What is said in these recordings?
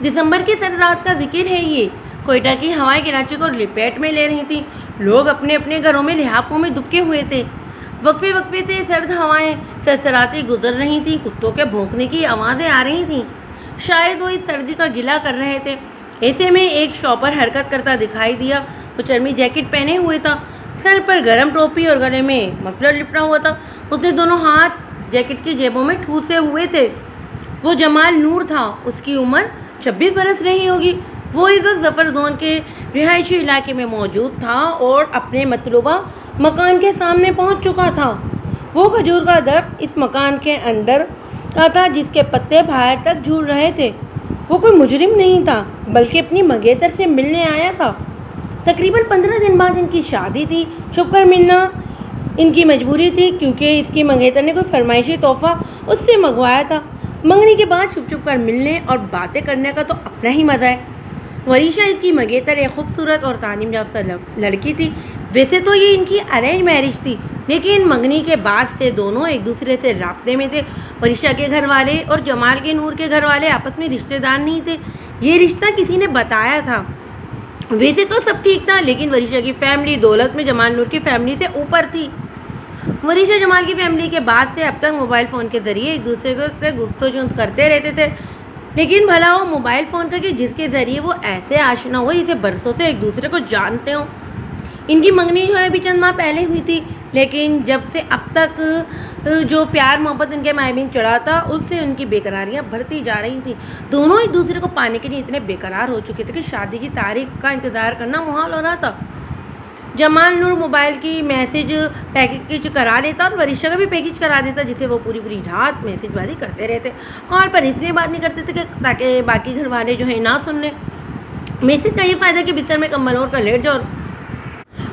दिसंबर की सर्द रात का जिक्र है ये। कोयटा की हवाएं कराची को लपेट में ले रही थी। लोग अपने अपने घरों में लिहाफों में दुबके हुए थे। वक्फे वक्फे से सर्द हवाएं सरसराती गुजर रही थी। कुत्तों के भौंकने की आवाज़ें आ रही थीं। शायद वो इस सर्दी का गिला कर रहे थे। ऐसे में एक शॉपर हरकत करता दिखाई दिया। वो चर्मी जैकेट पहने हुए था, सर पर गर्म टोपी और गले में मफलर लिपटा हुआ था। उसने दोनों हाथ जैकेट की जेबों में ठूसे हुए थे। वो जमाल नूर था। उसकी उम्र 26 बरस रही होगी। वो इस वक्त जफर जोन के रिहायशी इलाके में मौजूद था और अपने मतलूबा मकान के सामने पहुंच चुका था। वो खजूर का दरख्त इस मकान के अंदर का था जिसके पत्ते बाहर तक झूल रहे थे। वो कोई मुजरिम नहीं था बल्कि अपनी मंगेतर से मिलने आया था। तकरीबन 15 दिन बाद इनकी शादी थी। छुपकर मिलना इनकी मजबूरी थी क्योंकि इसकी मंगेतर ने कोई फरमाइशी तोहफा उससे मंगवाया था। मंगनी के बाद छुप छुप कर मिलने और बातें करने का तो अपना ही मज़ा है। वरीशा इसकी मंगेतर एक खूबसूरत और तालीम याफ्ता लड़की थी। वैसे तो ये इनकी अरेंज मैरिज थी, लेकिन मंगनी के बाद से दोनों एक दूसरे से राब्ते में थे। वरीशा के घर वाले और जमाल के नूर के घर वाले आपस में रिश्तेदार नहीं थे। ये रिश्ता किसी ने बताया था। वैसे तो सब ठीक था, लेकिन वरीशा की फैमिली दौलत में जमाल नूर की फैमिली से ऊपर थी। वरीशा जमाल की फैमिली के बाद से अब तक मोबाइल फ़ोन के ज़रिए एक दूसरे से गुफ्तगू करते रहते थे। लेकिन भला हो मोबाइल फ़ोन का कि जिसके ज़रिए वो ऐसे आशना हो जिसे बरसों से एक दूसरे को जानते हो। इनकी मंगनी जो है अभी चंद माह पहले हुई थी, लेकिन जब से अब तक जो प्यार मोहब्बत इनके मायबीन चढ़ा था उससे उनकी बेकरारियाँ बढ़ती जा रही थी। दोनों एक दूसरे को पाने के लिए इतने बेकरार हो चुके थे कि शादी की तारीख का इंतज़ार करना मुहाल हो रहा था। जमाल नूर मोबाइल की मैसेज पैकेज करा लेता और वरीशा का भी पैकेज करा देता, जिसे वो पूरी पूरी रात मैसेजबाजी करते रहते। कॉल पर इसलिए बात नहीं करते थे कि ताकि बाकी घर वाले जो है ना सुन लें। मैसेज का ये फ़ायदा कि बिस्तर में कंबल ओढ़ कर लेट जाओ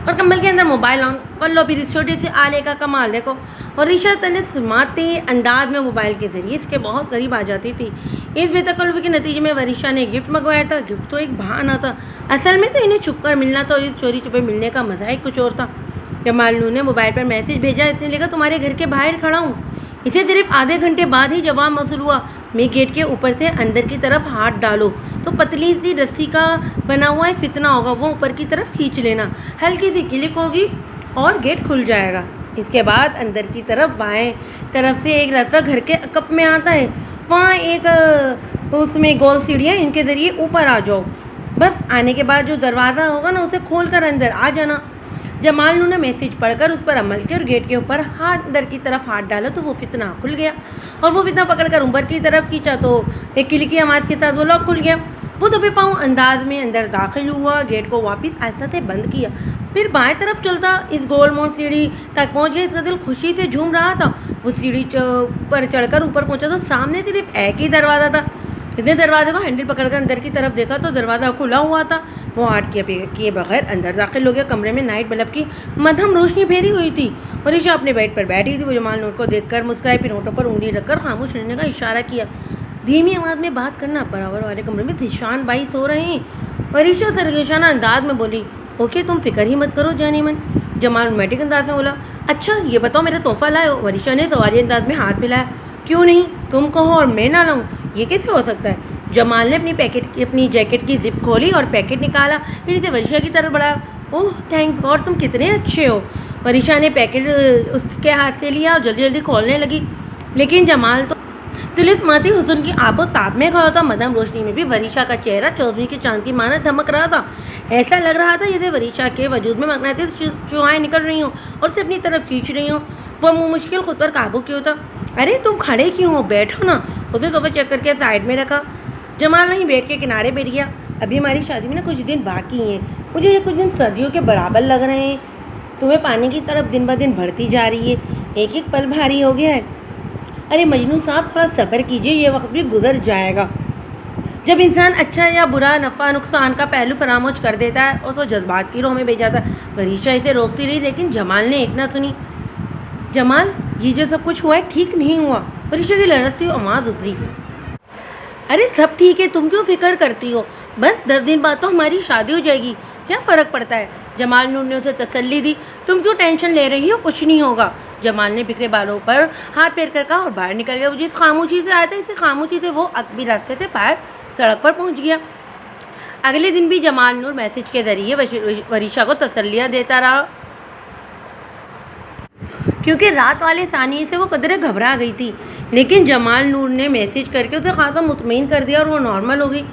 और कंबल के अंदर मोबाइल ऑन कर लो। फिर इस छोटे से आले का कमाल देखो। वरीशा तनिस्माते अंदाज में मोबाइल के ज़रिए इसके बहुत करीब आ जाती थी। इस बेतकल्लुफ़ी के नतीजे में वरीशा ने गिफ्ट मंगवाया था। गिफ्ट तो एक बहाना था, असल में तो इन्हें छुप कर मिलना था और इस चोरी छुपे मिलने का मज़ा ही कुछ और था। जमाल नूर ने मोबाइल पर मैसेज भेजा। इसने लिखा, तुम्हारे घर के बाहर खड़ा हूँ। इसे सिर्फ आधे घंटे बाद ही जवाब मौसूल हुआ। मैं गेट के ऊपर से अंदर की तरफ हाथ डालो तो पतली सी रस्सी का बना हुआ एक फितना होगा, वो ऊपर की तरफ खींच लेना, हल्की सी क्लिक होगी और गेट खुल जाएगा। इसके बाद अंदर की तरफ बाएं तरफ से एक रास्ता घर के कप में आता है। वहाँ एक उसमें गोल सीढ़ियाँ, इनके ज़रिए ऊपर आ जाओ। बस आने के बाद जो दरवाज़ा होगा ना उसे खोल कर अंदर आ जाना। जमाल नूर ने मैसेज पढ़कर उस पर अमल किया और गेट के ऊपर अंदर की तरफ हाथ डाला तो वो फितना खुल गया और वो फितना पकड़कर ऊपर की तरफ खींचा तो एक किली की आवाज़ के साथ वो लॉक खुल गया। वो दबे पाँव अंदाज में अंदर दाखिल हुआ, गेट को वापस आहिस्ता से बंद किया, फिर बाएं तरफ चलता इस गोल मोड़ सीढ़ी तक पहुंच गया। इसका दिल खुशी से झूम रहा था। वो सीढ़ी पर चढ़कर ऊपर पहुंचा तो सामने सिर्फ एक ही दरवाज़ा था। इसने दरवाजे को हैंडल पकड़कर अंदर की तरफ देखा तो दरवाज़ा खुला हुआ था। वो हाथ किए बगैर अंदर दाखिल हो गया। कमरे में नाइट बल्ब की मध्यम रोशनी फैली हुई थी। वरीशा अपने बेड पर बैठी थी। वो जमाल नूर को देखकर मुस्कुराई, फिर होठों पर उंगली रखकर खामोश रहने का इशारा किया। धीमी आवाज़ में बात करना। बराबर वाले कमरे में जिशान भाई सो रहे हैं। वरीशा सरगोशाना अंदाज में बोली, ओके तुम फिक्र ही मत करो जानी मन। जमाल रोमांटिक अंदाज में बोला, अच्छा ये बताओ मेरा तोहफा लाए हो? वरीशा ने सवाली अंदाज में हाथ मिलाया। क्यों नहीं, तुम कहो और मैं ना लाऊं, ये कैसे हो सकता है? जमाल ने अपनी जैकेट की जिप खोली और पैकेट निकाला, फिर इसे वरीशा की तरफ बढ़ाया। ओह थैंक्स गॉड, तुम कितने अच्छे हो। वरीशा ने पैकेट उसके हाथ से लिया और जल्दी जल्दी खोलने लगी, लेकिन जमाल तो तिलिस्माती हुस्न की आबो ताब में खड़ा था। मध्यम रोशनी में भी वरीशा का चेहरा चौदहवीं के चांद की मानत धमक रहा था। ऐसा लग रहा था जैसे वरीशा के वजूद में मगनातीस चुहाएं निकल रही हों और उसे अपनी तरफ खींच रही हों। वो मुश्किल खुद पर काबू क्यों था। अरे तुम खड़े क्यों हो, बैठो ना। उसे तोहफा चेक करके साइड में रखा। जमाल नहीं बेड के किनारे बैठ गया। अभी हमारी शादी में ना कुछ दिन बाकी हैं। मुझे ये कुछ दिन सदियों के बराबर लग रहे हैं। तुम्हें पाने की तरफ दिन ब दिन बढ़ती जा रही है। एक एक पल भारी हो गया है। अरे मजनू साहब थोड़ा सब्र कीजिए, ये वक्त भी गुजर जाएगा। जब इंसान अच्छा या बुरा, नफ़ा नुकसान का पहलू फरामोश कर देता है और तो जज्बात की रोह में बह जाता है। वरीशा इसे रोकती रही, लेकिन जमाल ने एक ना सुनी। जमाल, ये जो सब कुछ हुआ है ठीक नहीं हुआ। वरीशा की लड़ती आवाज़ उभरी। अरे सब ठीक है, तुम क्यों फिक्र करती हो? बस 10 दिन बाद तो हमारी शादी हो जाएगी, क्या फ़र्क पड़ता है? जमाल नूर ने उसे तसल्ली दी। तुम क्यों टेंशन ले रही हो, कुछ नहीं होगा। जमाल ने बिखरे बालों पर हाथ फेर कर कहा और बाहर निकल गया। वो जिस खामोशी से आया था, इसी खामोशी से वो अकबी रास्ते से बाहर सड़क पर पहुंच गया। अगले दिन भी जमाल नूर मैसेज के जरिए वरीशा को तसल्लियां देता रहा, क्योंकि रात वाले सानिए से वो कदरे घबरा गई थी। लेकिन जमाल नूर ने मैसेज करके उसे खासा मुतमईन कर दिया और वो नॉर्मल हो गई।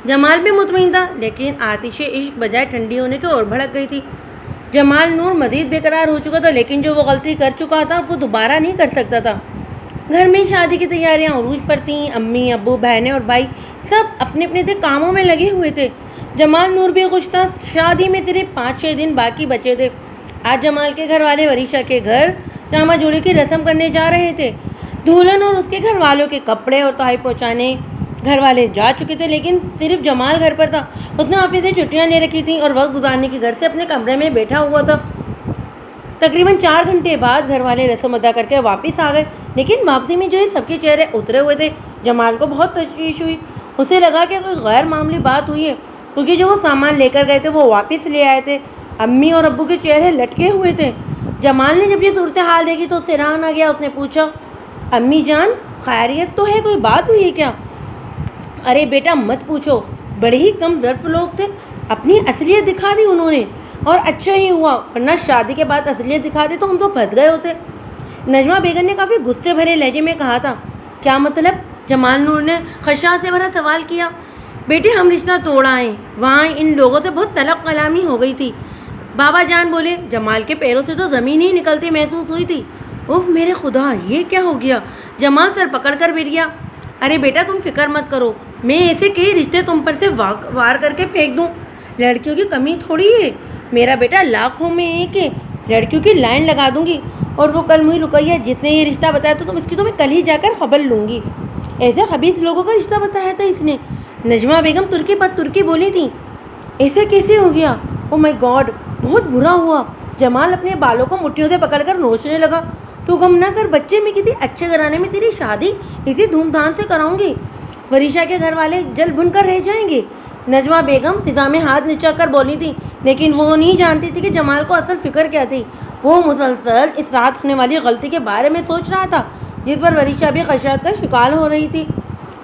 जमाल भी मुतमईन था, लेकिन आतिशे इश्क बजाय ठंडी होने की ओर भड़क गई थी। जमाल नूर मजीद बेकरार हो चुका था, लेकिन जो वो गलती कर चुका था वो दोबारा नहीं कर सकता था। घर में शादी की तैयारियां उरूज पर थीं। अम्मी, अब्बू, बहनें और भाई सब अपने अपने कामों में लगे हुए थे। जमाल नूर भी खुश था। शादी में सिर्फ 5-6 दिन बाकी बचे थे। आज जमाल के घर वाले वरीशा के घर जामा जोड़ी की रस्म करने जा रहे थे। दुल्हन और उसके घर वालों के कपड़े और तोहफे पहुंचाने घर वाले जा चुके थे, लेकिन सिर्फ जमाल घर पर था। उसने ऑफिस से छुट्टियां ले रखी थी और वक्त गुजारने के घर से अपने कमरे में बैठा हुआ था। तकरीबन 4 घंटे बाद घर वाले रस्म अदा करके वापस आ गए, लेकिन वापसी में जो है सबके चेहरे उतरे हुए थे। जमाल को बहुत तशवीश हुई। उसे लगा कि कोई गैर मामूली बात हुई है, क्योंकि जो वो सामान लेकर गए थे वो वापस ले आए थे। अम्मी और अब्बू के चेहरे लटके हुए थे। जमाल ने जब ये सूरत हाल देखी तो उससे हैरान आ गया। उसने पूछा, अम्मी जान खैरियत तो है, कोई बात हुई है क्या? अरे बेटा मत पूछो, बड़े ही कम ज़र्फ लोग थे, अपनी असलियत दिखा दी उन्होंने, और अच्छा ही हुआ, वरना शादी के बाद असलियत दिखाते तो हम तो फंस गए होते। नजमा बेगम ने काफ़ी गुस्से भरे लहजे में कहा था। क्या मतलब? जमाल नूर ने खदशात से भरा सवाल किया। बेटे हम रिश्ता तोड़ा है, वहाँ इन लोगों से बहुत तलब कलामी हो गई थी। बाबा जान बोले। जमाल के पैरों से तो ज़मीन ही निकलती महसूस हुई थी। उफ मेरे खुदा, ये क्या हो गया? जमाल सर पकड़ कर बैठ गया। अरे बेटा तुम फिक्र मत करो, मैं ऐसे कई रिश्ते तुम पर से वार करके फेंक दूं। लड़कियों की कमी थोड़ी है, मेरा बेटा लाखों में एक है। लड़कियों की लाइन लगा दूंगी। और वो कल मुझे रुकैया जिसने ये रिश्ता बताया तो इसकी तो मैं कल ही जाकर खबर लूँगी। ऐसे खबीस लोगों का रिश्ता बताया था इसने। नजमा बेगम तुर्की पर तुर्की बोली थी। ऐसे कैसे हो गया? ओ माय गॉड, बहुत बुरा हुआ। जमाल अपने बालों को मुट्ठियों से पकड़कर नोचने लगा। तू गम ना कर बच्चे, मैं किसी अच्छे घराने में तेरी शादी इसी धूमधाम से कराऊंगी। वरीशा के घर वाले जल भुन कर रह जाएंगे। नजमा बेगम फिजा में हाथ नीचा कर बोली थी, लेकिन वो नहीं जानती थी कि जमाल को असल फिक्र क्या थी। वो मुसलसल इस रात होने वाली गलती के बारे में सोच रहा था, जिस पर वरीशा भी खदशात का शिकार हो रही थी।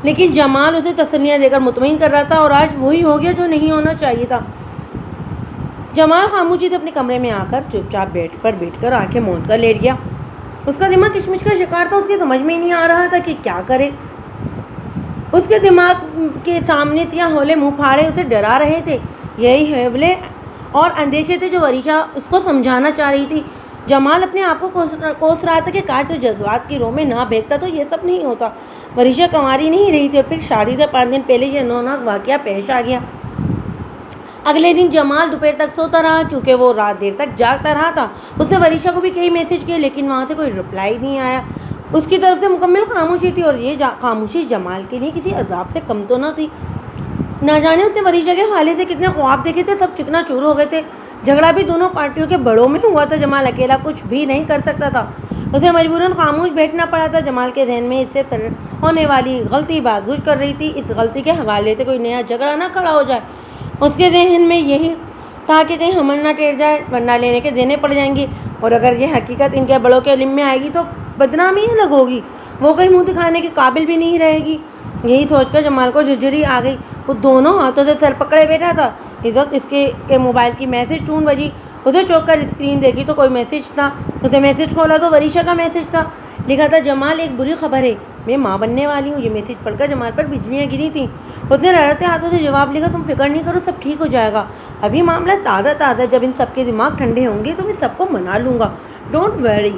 लेकिन जमाल उसे तसल्लियां देकर मुतमईन कर रहा था, और आज वही हो गया जो नहीं होना चाहिए था। जमाल खामोशी से अपने कमरे में आकर चुपचाप बैठकर आंखें मूंद कर लेट गया। उसका दिमाग किशमिश का शिकार था। उसके समझ में नहीं आ रहा था कि क्या करे। उसके दिमाग के सामने से हौले मुंह फाड़े उसे डरा रहे थे। यही हौले और अंदेशे थे जो वरीशा उसको समझाना चाह रही थी। जमाल अपने आप को कोस रहा था कि काश जो जज्बात की रोह में ना भेजता तो ये सब नहीं होता। वरीशा कंवारी नहीं रही थी और फिर शादी से 5 दिन पहले ये नौनाक वाकया पेश आ गया। अगले दिन जमाल दोपहर तक सोता रहा, क्योंकि वो रात देर तक जागता रहा था। उसने वरीशा को भी कई मैसेज किए, लेकिन वहाँ से कोई रिप्लाई नहीं आया। उसकी तरफ से मुकम्मल खामोशी थी, और ये खामोशी जमाल के लिए किसी अजाब से कम तो न थी। ना जाने उसने वरीशा के हवाले से कितने ख्वाब देखे थे, सब चिकनाचूर हो गए थे। झगड़ा भी दोनों पार्टियों के बड़ों में हुआ था। जमाल अकेला कुछ भी नहीं कर सकता था। उसे मजबूरन खामोश बैठना पड़ा था। जमाल के जहन में इससे होने वाली गलती बागुश कर रही थी। इस गलती के हवाले से कोई नया झगड़ा ना खड़ा हो जाए। उसके जहन में यही था कि कहीं हमल ना टेर जाए, वरना लेने के देने पड़ जाएंगे, और अगर ये हकीकत इनके बड़ों के इल्म में आएगी तो बदनामी अलग होगी। वो कहीं मुंह दिखाने के काबिल भी नहीं रहेगी। यही सोचकर जमाल को झुरझुरी आ गई। वो दोनों हाथों से सर पकड़े बैठा था। इस वक्त इसके मोबाइल की मैसेज टून बजी। उसे चौंक कर स्क्रीन देखी तो कोई मैसेज था। उसे मैसेज खोला तो वरीशा का मैसेज था। लिखा था, जमाल एक बुरी खबर है, मैं माँ बनने वाली हूँ। ये मैसेज पढ़कर जमाल पर बिजलियाँ गिरी थी। उसने लड़ते हाथों से जवाब लिखा, तुम फिक्र नहीं करो, सब ठीक हो जाएगा। अभी मामला ताज़ा, जब इन सबके दिमाग ठंडे होंगे तो मैं सबको मना लूँगा, डोंट वरी।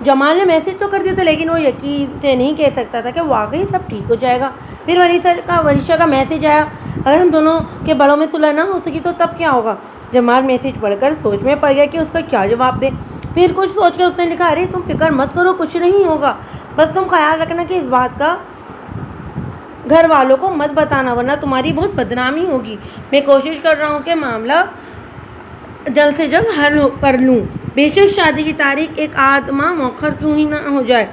जमाल ने मैसेज तो कर दिया था, लेकिन वो यकीन से नहीं कह सकता था कि वाकई सब ठीक हो जाएगा। फिर वरीशा का मैसेज आया, अगर हम दोनों के बड़ों में सुलह ना हो सकी तो तब क्या होगा? जमाल मैसेज पढ़कर सोच में पड़ गया कि उसका क्या जवाब दे। फिर कुछ सोचकर उसने लिखा, अरे तुम फिक्र मत करो, कुछ नहीं होगा, बस तुम ख्याल रखना कि इस बात का घर वालों को मत बताना, वरना तुम्हारी बहुत बदनामी होगी। मैं कोशिश कर रहा हूँ कि मामला जल्द से जल्द हल कर लूँ। बेशक शादी की तारीख एक आध माह मौखर क्यों ही ना हो जाए।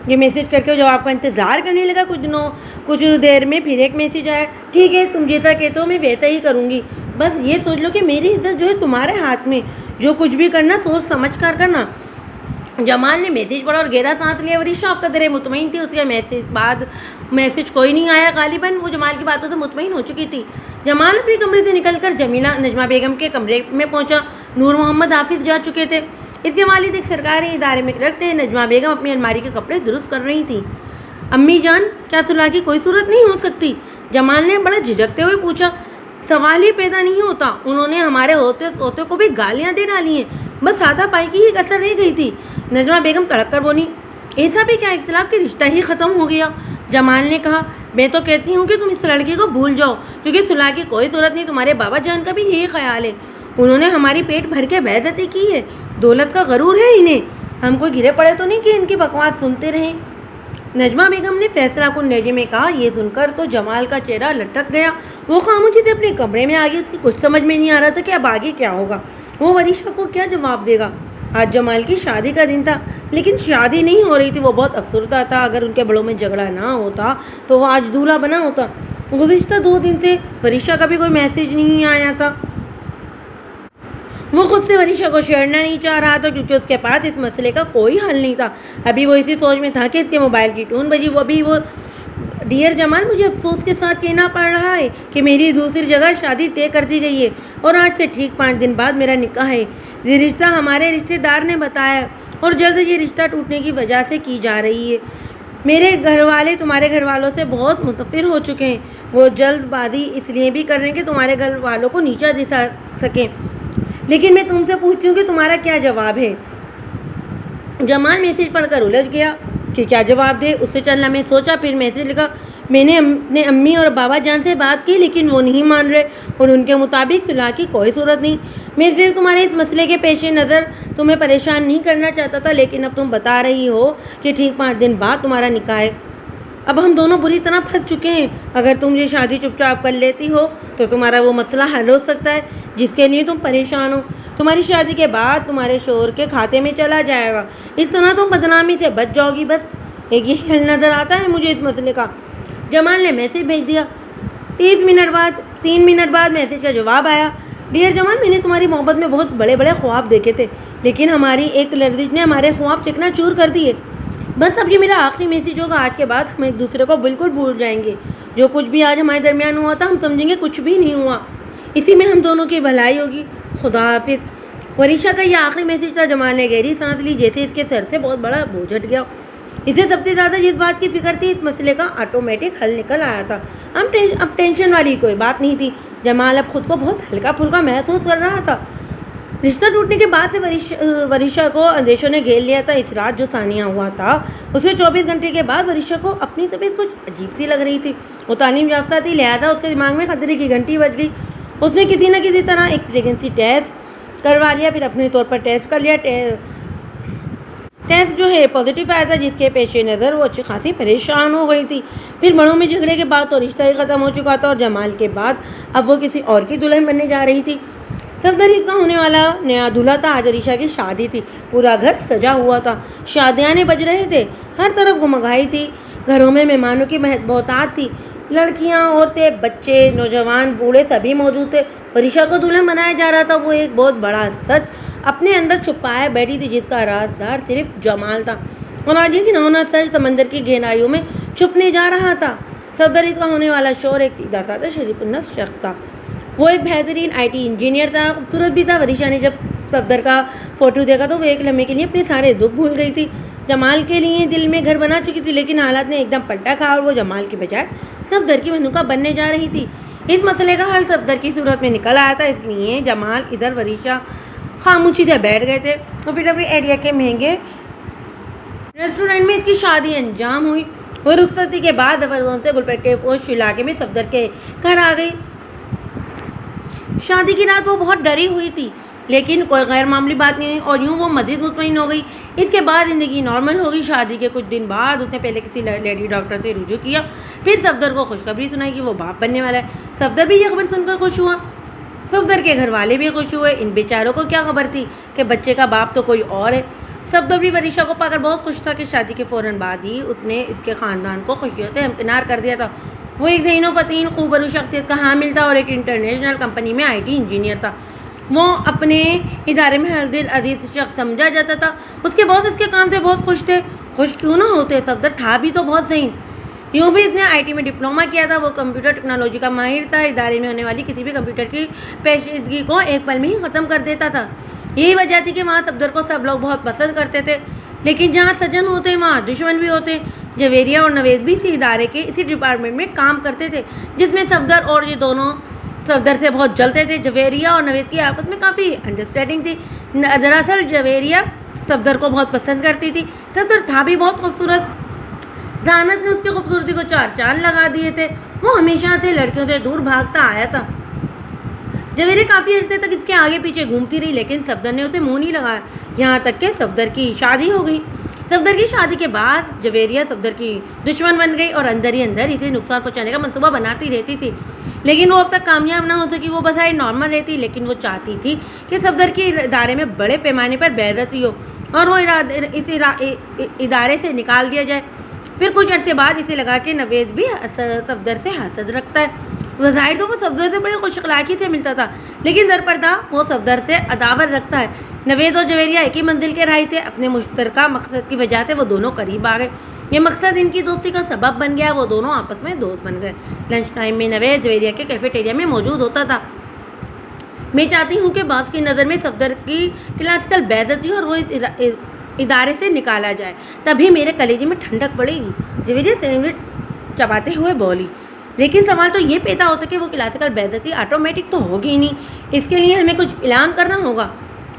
ये मैसेज करके जवाब का इंतज़ार करने लगा। कुछ देर में फिर एक मैसेज आया, ठीक है तुम जैसा कहते हो मैं वैसा ही करूँगी, बस ये सोच लो कि मेरी इज्जत जो है तुम्हारे हाथ में, जो कुछ भी करना सोच समझ कर करना। जमाल ने मैसेज पढ़ा और गहरा सांस लिया। वरिशा आपका कदरे मुतमईन थी। उसके मैसेज कोई नहीं आया। गालिबन वो जमाल की बातों से मुतमईन हो चुकी थी। जमाल अपने कमरे से निकलकर जमीला नजमा बेगम के कमरे में पहुंचा। नूर मोहम्मद हाफिज जा चुके थे। इसके वालिद एक सरकारी इदारे में क्लर्क थे। नजमा बेगम अपनी अलमारी के कपड़े दुरुस्त कर रही थी। अम्मी जान, क्या सुलह की कोई सूरत नहीं हो सकती? जमाल ने बड़ा झिझकते हुए पूछा। सवाल ही पैदा नहीं होता। उन्होंने हमारे होते होते को भी गालियां दे डाली हैं। बस हाथापाई की ही कसर रह गई थी। नजमा बेगम तड़क कर बोली, ऐसा भी क्या इख्तिलाफ कि रिश्ता ही ख़त्म हो गया? जमाल ने कहा, मैं तो कहती हूँ कि तुम इस लड़की को भूल जाओ, क्योंकि सुलह की कोई ज़रूरत नहीं। तुम्हारे बाबा जान का भी यही ख्याल है। उन्होंने हमारी पेट भर के बेइज्जती की है। दौलत का गरूर है इन्हें। हम कोई गिरे पड़े तो नहीं कि इनकी बकवास सुनते रहें। नजमा बेगम ने फैसला कुन लहजे में कहा। ये सुनकर तो जमाल का चेहरा लटक गया। वो खामोशी से अपने कमरे में आ गई। उसकी कुछ समझ में नहीं आ रहा था कि अब आगे क्या होगा। वो वरिशा को क्या जवाब देगा। आज जमाल की शादी का दिन था, लेकिन शादी नहीं हो रही थी। वो बहुत अफसरदा था। अगर उनके बड़ों में झगड़ा ना होता तो वो आज दूल्हा बना होता। गुज़िश्ता 2 दिन से वरिशा का भी कोई मैसेज नहीं आया था। वो खुद से वरिशा को छेड़ना नहीं चाह रहा था, क्योंकि उसके पास इस मसले का कोई हल नहीं था। अभी वो इसी सोच में था कि इसके मोबाइल की टून बजी। वो डियर जमाल, मुझे अफसोस के साथ कहना पड़ रहा है कि मेरी दूसरी जगह शादी तय कर दी गई है और आज से ठीक 5 दिन बाद मेरा निकाह है। ये रिश्ता हमारे रिश्तेदार ने बताया और जल्द ये रिश्ता टूटने की वजह से की जा रही है। मेरे घर वाले तुम्हारे घर वालों से बहुत मुतफिर हो चुके हैं। वो जल्दबाजी इसलिए भी कर रहे हैं कि तुम्हारे घर वालों को नीचा दिखा सकें। लेकिन मैं तुमसे पूछती हूँ कि तुम्हारा क्या जवाब है? जमाल मैसेज पढ़कर उलझ गया कि क्या जवाब दे। उससे चलना मैं सोचा, फिर मैसेज लिखा। मैंने अपने अम्मी और बाबा जान से बात की, लेकिन वो नहीं मान रहे और उनके मुताबिक सुलह की कोई सूरत नहीं। मैं सिर्फ तुम्हारे इस मसले के पेश नज़र तुम्हें परेशान नहीं करना चाहता था, लेकिन अब तुम बता रही हो कि ठीक 5 दिन बाद तुम्हारा निकाह है। अब हम दोनों बुरी तरह फंस चुके हैं। अगर तुम ये शादी चुपचाप कर लेती हो तो तुम्हारा वो मसला हल हो सकता है जिसके लिए तुम परेशान हो। तुम्हारी शादी के बाद तुम्हारे शोहर के खाते में चला जाएगा। इस तरह तुम बदनामी से बच जाओगी। बस एक यही हल नज़र आता है मुझे इस मसले का। जमाल ने मैसेज भेज दिया। 3 मिनट बाद मैसेज का जवाब आया। डियर जमाल, मैंने तुम्हारी मोहब्बत में बहुत बड़े बड़े ख्वाब देखे थे, लेकिन हमारी एक लर्जिश ने हमारे ख्वाब चकनाचूर कर दिए। बस अब ये मेरा आखिरी मैसेज होगा। आज के बाद हम एक दूसरे को बिल्कुल भूल जाएंगे। जो कुछ भी आज हमारे दरमियान हुआ था हम समझेंगे कुछ भी नहीं हुआ। इसी में हम दोनों की भलाई होगी। खुदा हाफिज। वरिशा का ये आखिरी मैसेज था। जमाल ने गहरी सांस ली, जैसे इसके सर से बहुत बड़ा बोझ हट गया। इसे सबसे ज़्यादा जिस बात की फिक्र थी, इस मसले का ऑटोमेटिक हल निकल आया था। अब टेंशन वाली कोई बात नहीं थी। जमाल अब खुद को बहुत हल्का फुल्का महसूस कर रहा था। रिश्ता टूटने के बाद से वरिशा को अंदेशों ने घेर लिया था। इस रात जो सानिया हुआ था, उसके 24 घंटे के बाद वरिशा को अपनी तबीयत कुछ अजीब सी लग रही थी। वो तालीम याफ्ता थी, लिहाजा उसके दिमाग में खतरे की घंटी बज गई। उसने किसी न किसी तरह एक प्रेगनेंसी टेस्ट करवा लिया, फिर अपने तौर पर टेस्ट कर लिया। टेस्ट जो है पॉजिटिव आया था, जिसके पेश नज़र वो अच्छी खासी परेशान हो गई थी। फिर बड़ों में झगड़े के बाद तो रिश्ता ही ख़त्म हो चुका था और जमाल के बाद अब वो किसी और की दुल्हन बनने जा रही थी। सफदर का होने वाला नया दूल्हा था। आज अरीशा की शादी थी। पूरा घर सजा हुआ था। शादियाने बज रहे थे। हर तरफ घुमघाई थी। घरों में मेहमानों की बहुतात थी। लड़कियां, औरतें, बच्चे, नौजवान, बूढ़े सभी मौजूद थे। अरीशा को दुल्हन बनाया जा रहा था। वो एक बहुत बड़ा सच अपने अंदर छुपाए बैठी थी, जिसका राजदार सिर्फ जमाल था। और आज ये घिनौना सच समंदर की गहराइयों में छुपने जा रहा था। सफदर का होने वाला शौहर एक सीधा साधा शरीफुन्नस शख्स था। वो एक बेहतरीन IT इंजीनियर था, खूबसूरत भी था। वरिशा ने जब सफदर का फ़ोटो देखा तो वो एक लम्हे के लिए अपने सारे दुख भूल गई थी। जमाल के लिए दिल में घर बना चुकी थी, लेकिन हालात ने एकदम पलटा खा और वो जमाल के बजाय सफदर की मनुका बनने जा रही थी। इस मसले का हल सफदर की सूरत में निकल आया था। इसलिए जमाल इधर वरिशा खामोशी से बैठ गए थे और फिर अपने एरिया के महंगे रेस्टोरेंट में इसकी शादी अंजाम हुई। वो रुखसती के बाद जबरदों से गुलपेटे पोश इलाके में सफदर के घर आ गई। शादी की रात वो बहुत डरी हुई थी, लेकिन कोई गैर मामूली बात नहीं हुई और यूँ वो मज़ीद मुतमईन हो गई। इसके बाद ज़िंदगी नॉर्मल हो गई। शादी के कुछ दिन बाद उसने पहले किसी लेडी डॉक्टर से रुजू किया, फिर सफदर को खुशखबरी सुनाई कि वो बाप बनने वाला है। सफदर भी ये खबर सुनकर खुश हुआ। सफदर के घर वाले भी खुश हुए। इन बेचारों को क्या खबर थी कि बच्चे का बाप तो कोई और है। सफदर भी वरिशा को पाकर बहुत खुश था कि शादी के फ़ौरन बाद ही उसने इसके ख़ानदान को खुशियों से हमकिनार कर दिया था। वो एक ज़हीनो पतीन खूबरू शख्सियत का हामिल था और एक इंटरनेशनल कंपनी में IT इंजीनियर था। वो अपने इदारे में हर दिल अजीज शख्स समझा जाता था। उसके बॉस इसके काम से बहुत खुश थे। खुश क्यों ना होते, सफदर था भी तो बहुत सही। यूँ भी इसने आईटी में डिप्लोमा किया था, वो कंप्यूटर टेक्नोलॉजी का माहिर था। इदारे में होने वाली किसी भी कंप्यूटर की पेचीदगी को एक पल में ही ख़त्म कर देता था। यही वजह थी कि वहाँ सफदर को सब लोग बहुत पसंद करते थे। लेकिन जहाँ सज्जन होते वहाँ दुश्मन भी होते। जवेरिया और नवेद भी इसी इदारे के इसी डिपार्टमेंट में काम करते थे, जिसमें सफदर और ये दोनों सफदर से बहुत जलते थे। जवेरिया और नवेद की आपस में काफ़ी अंडरस्टैंडिंग थी। दरअसल जवेरिया सफदर को बहुत पसंद करती थी। सफदर था भी बहुत खूबसूरत। जहानत ने उसकी खूबसूरती को चार चांद लगा दिए थे। वो हमेशा से लड़कियों से दूर भागता आया था। जवेरिया काफ़ी अर्से तक इसके आगे पीछे घूमती रही, लेकिन सफदर ने उसे मुंह नहीं लगाया। यहाँ तक कि सफदर की शादी हो गई। सफदर की शादी के बाद जवेरिया सफदर की दुश्मन बन गई और अंदर ही अंदर इसे नुकसान पहुँचाने का मंसूबा बनाती रहती थी। लेकिन वो अब तक कामयाब ना हो सकी। वो बस नॉर्मल रहती, लेकिन वो चाहती थी कि सफदर के इदारे में बड़े पैमाने पर बेइज्जती हो और वो इस इदारे से निकाल दिया जाए। फिर कुछ अर्से बाद इसे लगा कि नवेद भी सफदर से हसद रखता है। वज़ाहिर तो वो सफदर से बड़ी खुश अखलाकी से मिलता था, लेकिन दरपर्दा वो सफदर से अदावत रखता है। नवेद और जवेरिया एक ही मंजिल के राही थे। अपने मुश्तरका मकसद की वजह से वो दोनों करीब आ गए। ये मकसद इनकी दोस्ती का सबब बन गया। वो दोनों आपस में दोस्त बन गए। लंच टाइम में नवेद जवेरिया के कैफेटेरिया में मौजूद होता था। मैं चाहती हूँ कि बॉस की नज़र में सफदर की क्लासिकल बेइज्जती और वो इस इदारे से निकाला जाए, तभी मेरे कलेजे में ठंडक पड़ेगी। जवेरिया सैंडविच चबाते हुए बोली। लेकिन सवाल तो ये पैदा होता कि वो क्लासिकल बेइज्जती ऑटोमेटिक तो होगी ही नहीं। इसके लिए हमें कुछ ऐलान करना होगा।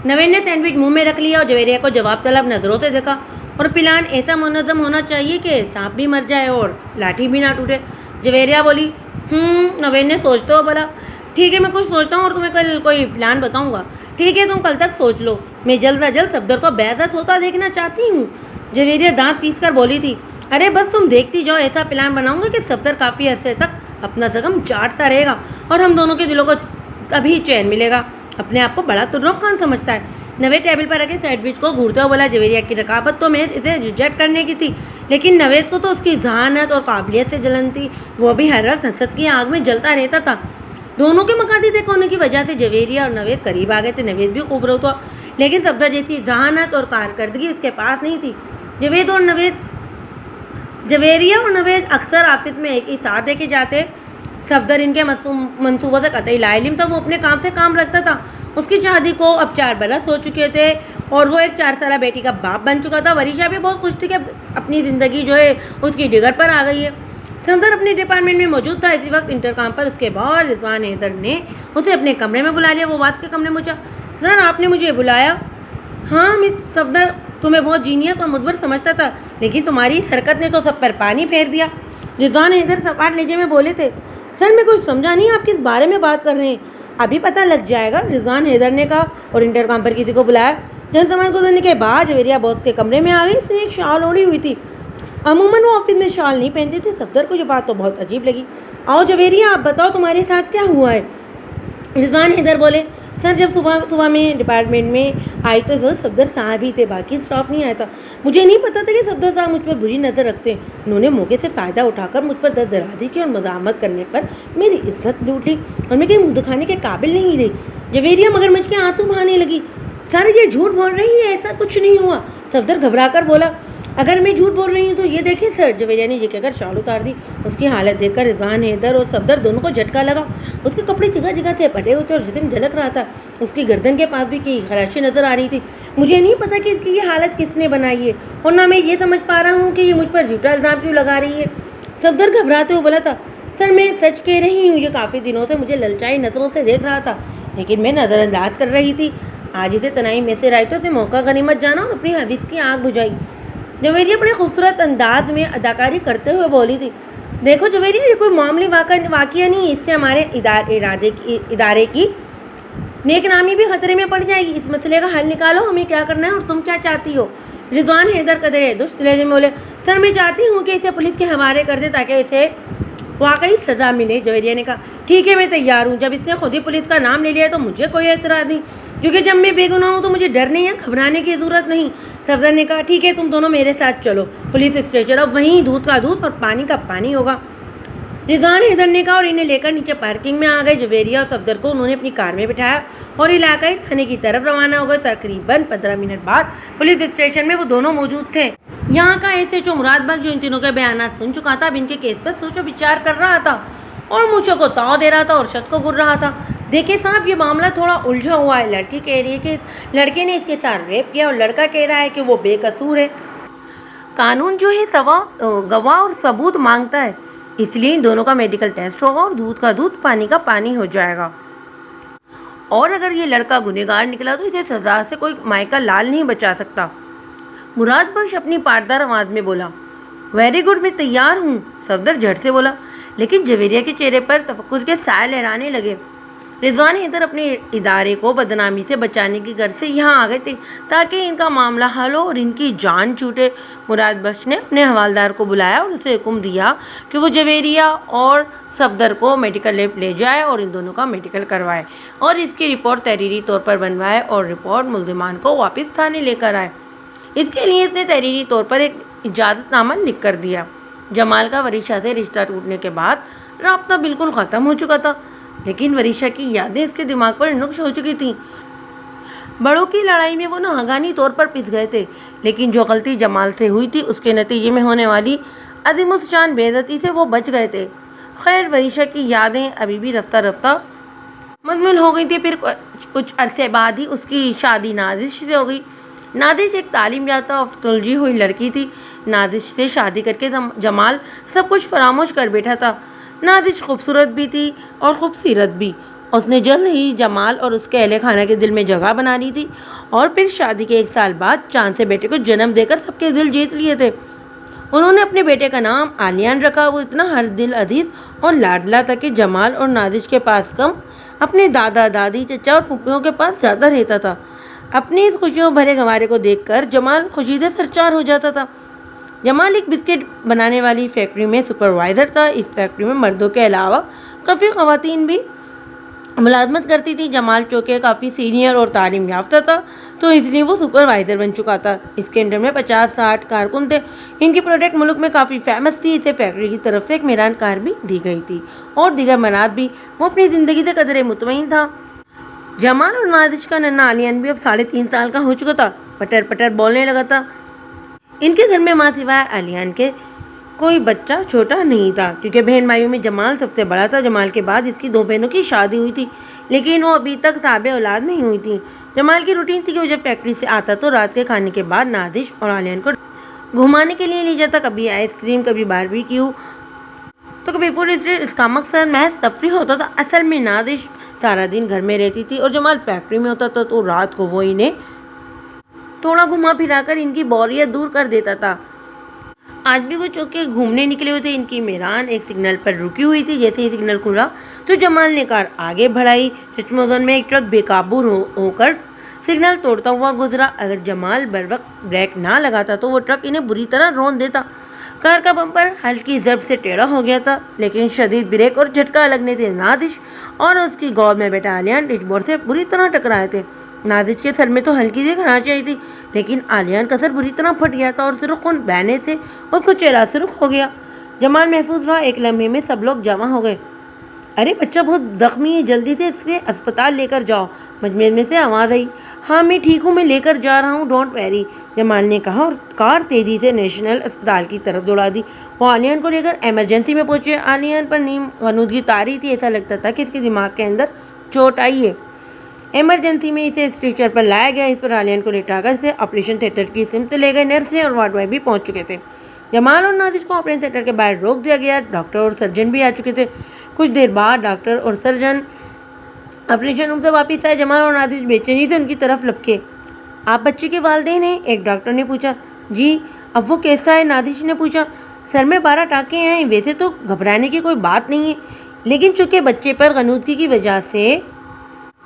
नवेद ने सैंडविच मुंह में रख लिया और जवेरिया को जवाब तलब नज़रों से देखा। और प्लान ऐसा मुनज़्ज़म होना चाहिए कि सांप भी मर जाए और लाठी भी ना टूटे। जवेरिया बोली। नवेद ने सोचते हुए बोला, ठीक है, मैं कुछ सोचता हूँ और तुम्हें कल कोई प्लान बताऊँगा। ठीक है, तुम कल तक सोच लो। मैं जल्द अज जल्द सफदर को बेइज्जत होता देखना चाहती हूँ। जवेरिया दांत पीस कर बोली थी। अरे बस तुम देखती जाओ, ऐसा प्लान बनाऊंगा कि सफदर काफ़ी अर्से तक अपना जख्म चाटता रहेगा और हम दोनों के दिलों को तभी चैन मिलेगा। अपने आप को बड़ा तुर्रफ खान समझता है। नवेद टेबल पर रखे सैंडविच को घूरते हुए बोला। जवेरिया की रकाबत तो मैं इसे रिजेक्ट करने की थी, लेकिन नवेद को तो उसकी जहानत और काबिलियत से जलन थी। वो भी हर वक्त हसद की आग में जलता रहता था। दोनों के मकासद एक होने की वजह से जवेरिया और नवेद करीब आ गए थे। नवेद भी खूबसूरत हुआ, लेकिन सफदर जैसी जहानत और कारकर्दगी उसके पास नहीं थी। जवेरिया और नवेद अक्सर ऑफिस में एक ही साथ देखे जाते। सफदर इनके मंसूबों से कतई लाइलिम था। वो अपने काम से काम रखता था। उसकी शादी को अब 4 बरस हो चुके थे और वो एक 4 साल बेटी का बाप बन चुका था। वरीशा भी बहुत खुश थी कि अपनी ज़िंदगी जो है उसकी डिगर पर आ गई है। सफदर अपने डिपार्टमेंट में मौजूद था। इसी वक्त इंटरकॉम पर उसके बॉस रिजवान हैदर ने उसे अपने कमरे में बुला लिया। वो वास के कमरे में पूछा, सर आपने मुझे बुलाया? हाँ मिस सफदर, तुम्हें बहुत जीनियस और मुदबर समझता था, लेकिन तुम्हारी इस हरकत ने तो सब पर पानी फेर दिया। रिजवान हैदर सपाट लहजे में बोले थे। सर मैं कुछ समझा नहीं, आप किस बारे में बात कर रहे हैं? अभी पता लग जाएगा, रिजवान हैदर ने कहा और इंटरकॉम पर किसी को बुलाया। जनसमझ गुजरने के बाद जवेरिया बॉस के कमरे में आ गई। इसने एक शाल ओढ़ी हुई थी। अमूमन वो ऑफिस में शाल नहीं पहनते थे। सफदर को ये बात तो बहुत अजीब लगी। आओ जवेरिया, आप बताओ तुम्हारे साथ क्या हुआ है? रिजवान हैदर बोले, सर जब सुबह में डिपार्टमेंट में आई तो सफदर साहब ही थे, बाकी स्टाफ नहीं आया था। मुझे नहीं पता था कि सफदर साहब मुझ पर बुरी नज़र रखते हैं। उन्होंने मौके से फ़ायदा उठाकर मुझ पर दराजी की और मजामत करने पर मेरी इज्जत लूट ली और मैं कहीं मुँह दिखाने के काबिल नहीं रही। जवेरिया मगरमच्छ के आंसू बहाने लगी। सर ये झूठ बोल रही है, ऐसा कुछ नहीं हुआ। सफदर घबराकर बोला, अगर मैं झूठ बोल रही हूँ तो ये देखें सर। जवेरिया ने ये कहकर शाल उतार दी। उसकी हालत देखकर रिजवान हैदर और सफदर दोनों को झटका लगा। उसके कपड़े जगह जगह से फटे हुए थे और जिस्म झलक रहा था। उसकी गर्दन के पास भी कई खराशें नजर आ रही थी। मुझे नहीं पता कि इसकी ये हालत किसने बनाई है और ना मैं ये समझ पा रहा हूँ कि ये मुझ पर झूठा इल्ज़ाम क्यों लगा रही है। सफदर घबराते हुए बोला था, सर मैं सच कह रही हूँ, ये काफ़ी दिनों से मुझे ललचाई नजरों से देख रहा था, लेकिन मैं नज़रअंदाज कर रही थी। आज इसे तनाई में से राइटों से मौका गनीमत जाना और अपनी हवीस की आग बुझाई। जवेरिया बड़े खूबसूरत अंदाज में अदाकारी करते हुए बोली थी, देखो जवेरिया, ये कोई मामूली वाक़या नहीं, इससे हमारे इदारे की नेकनामी भी खतरे में पड़ जाएगी। इस मसले का हल निकालो, हमें क्या करना है और तुम क्या चाहती हो? रिजवान हैदर कदरे दुष्ट लहजे में बोले, सर मैं चाहती हूँ कि इसे पुलिस के हवाले कर दे ताकि इसे वाकई सज़ा मिले। जवेरिया ने कहा, ठीक है मैं तैयार हूँ। जब इसने खुद ही पुलिस का नाम ले लिया तो मुझे कोई एतराज़ नहीं, क्योंकि जब मैं बेगुनाह हूँ तो मुझे डरने या घबराने की ज़रूरत नहीं। सफदर ने कहा, ठीक है तुम दोनों मेरे साथ चलो पुलिस स्टेशन। अब वहीं दूध का दूध और पानी का पानी होगा। रिजवान हैदर ने कहा और इन्हें लेकर नीचे पार्किंग में आ गए। जवेरिया और सफदर को उन्होंने अपनी कार में बिठाया और इलाकाई थाने की तरफ रवाना हो गए। तकरीबन 15 मिनट बाद पुलिस स्टेशन में वो दोनों मौजूद थे। यहाँ का एसएचओ मुराद बख्श, जो इन तीनों के बयान सुन चुका था, अब इनके केस पर सोचो विचार कर रहा था और मूंछों को ताव दे रहा था और शत को घुर रहा था। देखिए साहब, ये मामला थोड़ा उलझा हुआ है। लड़की कह रही है कि लड़के ने इसके साथ रेप किया और लड़का कह रहा है कि वो बेकसूर है। कानून जो है गवाह और सबूत मांगता है, इसलिए इन दोनों का मेडिकल टेस्ट होगा और दूध का दूध पानी का पानी हो जाएगा। और अगर ये लड़का गुनहगार निकला तो इसे सजा से कोई मायका लाल नहीं बचा सकता। मुराद बख्श अपनी पारदार आवाज में बोला, वेरी गुड, मैं तैयार हूँ। सफदर झट से बोला, लेकिन जवेरिया के चेहरे पर तफक्कुर के साए लहराने लगे। रिजवान हैदर अपने इदारे को बदनामी से बचाने की गर्ज से यहाँ आ गए थे ताकि इनका मामला हल हो और इनकी जान छूटे। मुराद बख्श ने अपने हवालदार को बुलाया और उसे हुक्म दिया कि वो जवेरिया और सफदर को मेडिकल लैब ले जाए और इन दोनों का मेडिकल करवाए और इसकी रिपोर्ट तहरीरी तौर पर बनवाए और रिपोर्ट मुल्जिमान को वापस थाने लेकर आए। इसके लिए इसने तहरीरी तौर पर एक इजाज़तनामा लिख कर दिया। जमाल का वरीशा से रिश्ता टूटने के बाद राब्ता बिल्कुल ख़त्म हो चुका था, लेकिन वरीशा की यादें इसके दिमाग पर नुक्श हो चुकी थीं। बड़ों की लड़ाई में वो नाहगानी तौर पर पिस गए थे, लेकिन जो गलती जमाल से हुई थी उसके नतीजे में होने वाली अज़ीमुश्शान बेइज्जती से वो बच गए थे। खैर, वरीशा की यादें अभी भी रफ्ता रफ्ता मुकम्मल हो गई थी। फिर कुछ अरसे बाद ही उसकी शादी नादिश से हो गई। नादिश एक तालीम याफ्ता और सुलझी हुई लड़की थी। नादिश से शादी करके जमाल सब कुछ फरामोश कर बैठा था। नादिश खूबसूरत भी थी और खूबसीरत भी। उसने जल्द ही जमाल और उसके अहले खाना के दिल में जगह बना ली थी और फिर शादी के 1 साल बाद चांद से बेटे को जन्म देकर सबके दिल जीत लिए थे। उन्होंने अपने बेटे का नाम आलियान रखा। वो इतना हर दिल अजीज और लाडला था कि जमाल और नादिश के पास कम, अपने दादा दादी, चचा और फूफियों के पास ज़्यादा रहता था। अपनी इस खुशियों भरे गंवारे को देखकर जमाल खुशी से सरचार हो जाता था। जमाल एक बिस्किट बनाने वाली फैक्ट्री में सुपरवाइज़र था। इस फैक्ट्री में मर्दों के अलावा काफ़ी ख़वातीन भी मुलाजमत करती थी। जमाल चूँकि काफ़ी सीनियर और तालीम याफ्ता था तो इसलिए वो सुपरवाइज़र बन चुका था। इसके अंडर में 50-60 कारकुन थे। इनकी प्रोडक्ट मुल्क में काफ़ी फेमस थी। इसे फैक्ट्री की तरफ से एक मीरान कार भी दी गई थी और दीगर मनात भी। वो अपनी ज़िंदगी से कदरे मुतमईन था। जमाल और नादिश का नन्ना आलियान भी अब 3.5 साल का हो चुका था। पटर पटर बोलने लगा था। इनके घर में माँ सिवाय आलियान के कोई बच्चा छोटा नहीं था, क्योंकि बहन भाइयों में जमाल सबसे बड़ा था। जमाल के बाद इसकी 2 बहनों की शादी हुई थी, लेकिन वो अभी तक साहब औलाद नहीं हुई थी। जमाल की रूटीन थी कि वो जब फैक्ट्री से आता तो रात के खाने के बाद नादिश और आलियान को घुमाने के लिए ले जाता। कभी आइसक्रीम, कभी बारबेक्यू, तो कभी फुल स्ट्रीट। इसका मकसद महज तफरीह होता था। असल में नादिश सारा दिन घर में रहती थी और जमाल फैक्ट्री में होता था, तो रात को वो इन्हें थोड़ा घुमा फिराकर इनकी बोरियत दूर कर देता था। आज भी वो चौके घूमने निकले हुए थे। इनकी मीरान एक सिग्नल पर रुकी हुई थी। जैसे ही सिग्नल खुला तो जमाल ने कार आगे बढ़ाई। सचमुच में एक ट्रक बेकाबू होकर सिग्नल तोड़ता हुआ गुजरा। अगर जमाल बर वक्त ब्रेक ना लगाता तो वो ट्रक इन्हें बुरी तरह रौंद देता। कार का बम्पर हल्की ज़रब से टेढ़ा हो गया था, लेकिन शदीद ब्रेक और झटका लगने से नादिश और उसकी गौर में बैठा आलियान डैशबोर्ड से बुरी तरह टकराए थे। नादिश के सर में तो हल्की सी खरांच आई थी, लेकिन आलियान का सर बुरी तरह फट गया था और सिर्फ खून बहने से उसको चेहरा सुर्ख हो गया। जमाल महफूज रहा। एक लम्हे में सब लोग जमा हो गए। अरे बच्चा बहुत ज़ख्मी है, जल्दी से इसे अस्पताल लेकर जाओ, मजमेर में से आवाज़ आई। हाँ मैं ठीक हूँ, मैं लेकर जा रहा हूँ, डोंट वेरी, जमाल ने कहा और कार तेज़ी से नेशनल अस्पताल की तरफ दौड़ा दी। वो आलियान को लेकर इमरजेंसी में पहुंचे। आलियान पर नीम गनूदगी तारी थी। ऐसा लगता था कि इसके दिमाग के अंदर चोट आई है। इमरजेंसी में इसे स्ट्रेचर पर लाया गया। इस पर आलियान को लेटाकर इसे ऑपरेशन थिएटर की सिमत ले गए। नर्सें और वार्ड बॉय भी पहुंच चुके थे। जमाल और नादिश को ऑपरेशन थिएटर के बाहर रोक दिया गया। डॉक्टर और सर्जन भी आ चुके थे। कुछ देर बाद डॉक्टर और सर्जन ऑपरेशन रूम से वापस आए। जमाल और नादिश बेचैनी से उनकी तरफ लपके। आप बच्चे के वालिदैन हैं? एक डॉक्टर ने पूछा। जी। अब वो कैसा है? नादिश ने पूछा। सर में 12 टाँके हैं। वैसे तो घबराने की कोई बात नहीं है, लेकिन चूँकि बच्चे पर गनूदगी की वजह से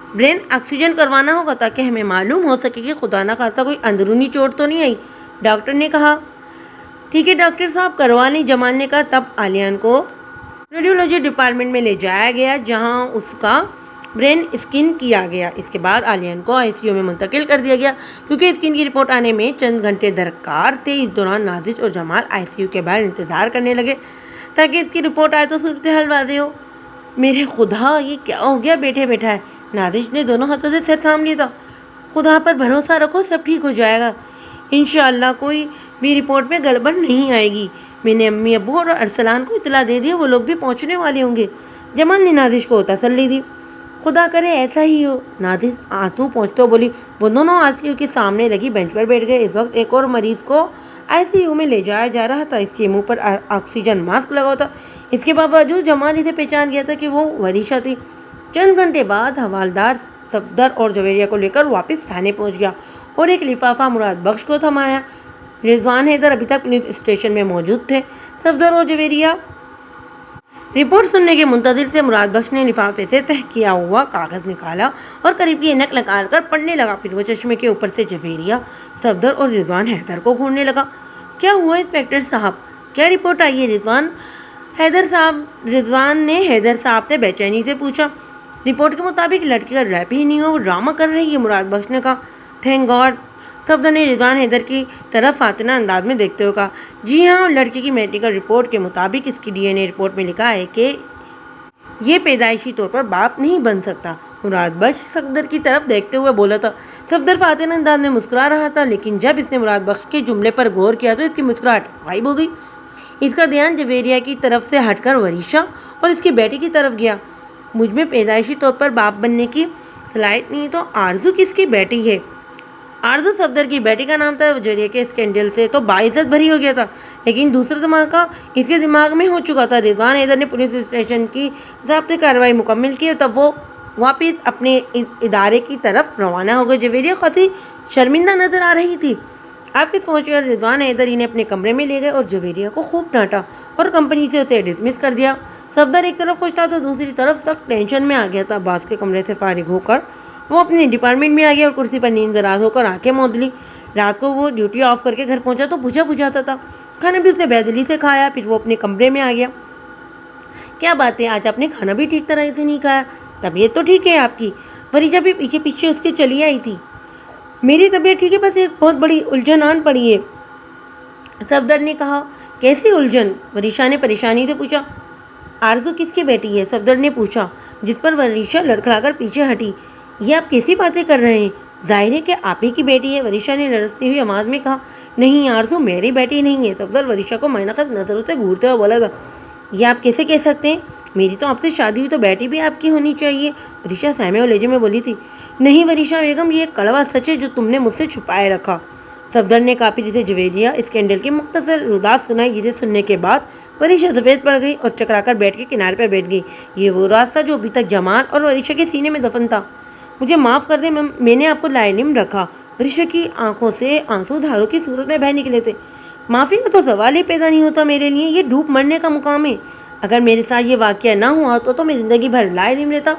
ब्रेन ऑक्सीजन करवाना होगा ताकि हमें मालूम हो सके कि खुदा ना खासा कोई अंदरूनी चोट तो नहीं आई, डॉक्टर ने कहा। ठीक है डॉक्टर साहब, करवा लें, जमाल ने कहा। तब आलियान को रेडियोलॉजी डिपार्टमेंट में ले जाया गया, जहां उसका ब्रेन स्कैन किया गया। इसके बाद आलियान को आईसीयू में मुंतकिल कर दिया गया, क्योंकि स्कैन की रिपोर्ट आने में चंद घंटे दरकार थे। इस दौरान नादिश और जमाल आईसीयू के बाहर इंतजार करने लगे। ताकि इसकी रिपोर्ट आए तो सूरत हाल वाज़ेह हो। मेरे खुदा, ये क्या हो गया बैठे बैठा है। नादिश ने दोनों हाथों से सिर थाम लिया था। खुदा पर भरोसा रखो, सब ठीक हो जाएगा इंशाअल्लाह, कोई भी रिपोर्ट में गड़बड़ नहीं आएगी। मैंने अम्मी अब्बू और अरसलान को इतला दे दिया, वो लोग भी पहुंचने वाले होंगे। जमाल ने नादिश को तसल्ली दी। खुदा करे ऐसा ही हो। नादिश आंसू पोंछते बोली। वो दोनों आईसीयू के सामने लगी बेंच पर बैठ गए। इस वक्त एक और मरीज को आईसीयू में ले जाया जा रहा था। इसके मुंह पर ऑक्सीजन मास्क लगा था। इसके बावजूद जमाल इसे पहचान गया था कि वो वरीशा थी। चंद घंटे बाद हवालदार सफदर और जवेरिया को लेकर वापस थाने पहुंच गया और एक लिफाफा मुराद बख्श को थमाया। रिजवान हैदर अभी तक पुलिस स्टेशन में मौजूद थे। सफदर और जवेरिया रिपोर्ट सुनने के मुंतजिर थे। मुराद बख्श ने लिफाफे से तह किया हुआ कागज निकाला और करीब की नक निकाल कर पढ़ने लगा। फिर वो चश्मे के ऊपर से जवेरिया, सफदर और रिजवान हैदर को घूरने लगा। क्या हुआ इंस्पेक्टर साहब, क्या रिपोर्ट आई है? रिजवान ने हैदर साहब से बेचैनी से पूछा। रिपोर्ट के मुताबिक लड़की का रैप ही नहीं हो, वो ड्रामा कर रही है, मुराद बख्श ने कहा। Thank God. सफदर ने रिजवान हैदर की तरफ फातिना अंदाज में देखते हुए कहा। जी हाँ, लड़की की मेडिकल रिपोर्ट के मुताबिक इसकी डीएनए रिपोर्ट में लिखा है कि ये पैदाइशी तौर पर बाप नहीं बन सकता। मुराद बख्श सफदर की तरफ देखते हुए बोला था। सफदर फातिना अंदाज में मुस्कुरा रहा था, लेकिन जब इसने मुराद बख्श के जुमले पर गौर किया तो इसकी मुस्कुराहट गायब हो गई। इसका ध्यान जवेरिया की तरफ से हटकर वरीशा और इसकी बेटी की तरफ गया। मुझ में पैदाइशी तौर पर बाप बनने की सलाहियत नहीं, तो आरजू किसकी बेटी है? आरजू सफदर की बेटी का नाम था। जवेरिया के स्कैंडल से तो बाइज्जत भरी हो गया था, लेकिन दूसरा धमाका इसके दिमाग में हो चुका था। रिजवान हैदर ने पुलिस स्टेशन की ज़ाब्ते कार्रवाई मुकम्मल की, तब वो वापस अपने इदारे की तरफ रवाना हो गए। जवेरिया काफ़ी शर्मिंदा नजर आ रही थी। ऑफिस पहुंचकर रिजवान हैदर इन्हें अपने कमरे में ले गए और जवेरिया को खूब डांटा और कंपनी से उसे डिसमिस कर दिया। सफदर एक तरफ खुश था तो दूसरी तरफ सख्त टेंशन में आ गया था। बास के कमरे से फारिग होकर वो अपने डिपार्टमेंट में आ गया और कुर्सी पर नींद दराज होकर आंखें मूंद ली। रात को वो ड्यूटी ऑफ करके घर पहुंचा तो बुझा बुझाता था। खाना भी उसने बेदली से खाया। फिर वो अपने कमरे में आ गया। क्या बात है, आज आपने खाना भी ठीक तरह से नहीं खाया? तबीयत तो ठीक है आपकी? वरीजा भी पीछे पीछे उसके चली आई थी। मेरी तबीयत ठीक है, बस एक बहुत बड़ी उलझन आन पड़ी है, सफदर ने कहा। कैसी उलझन? वरीशा ने परेशानी से पूछा। आरजू किसकी बेटी है? सफदर ने पूछा, जिस पर वरीशा लड़खड़ाकर पीछे हटी। ये आप कैसी बातें कर रहे हैं? जाहिर है कि आप ही की बेटी है, वरीशा ने लड़ती हुई आवाज़ में कहा। नहीं, आरजू मेरी बेटी नहीं है। सफदर वरीशा को मैनक़द नज़रों से घूरते हुए बोला था। ये आप कैसे कह सकते हैं? मेरी तो आपसे शादी हुई तो बेटी भी आपकी होनी चाहिए, वरीशा सहमे और लहजे में बोली थी। नहीं वरीशा बेगम, ये कड़वा सच है जो तुमने मुझसे छुपाए रखा, सफदर ने कहा। जिसे जवेरिया स्कैंडल की मुख्तसर रुदात सुनाई, जिसे सुनने के बाद वरीशा सफ़ेद पड़ गई और चकराकर बेड के किनारे पर बैठ गई। ये वो राज था जो अभी तक जमाल और वरीशा के सीने में दफन था। मुझे माफ़ कर दे, मैंने आपको लाइलिम रखा। वरीशा की आंखों से आंसू धारों की सूरत में बह निकले थे। माफ़ी का तो सवाल ही पैदा नहीं होता मेरे लिए, ये डूब मरने का मुकाम है। अगर मेरे साथ ये वाक़या ना हुआ तो मैं ज़िंदगी भर लाइलिम रहता,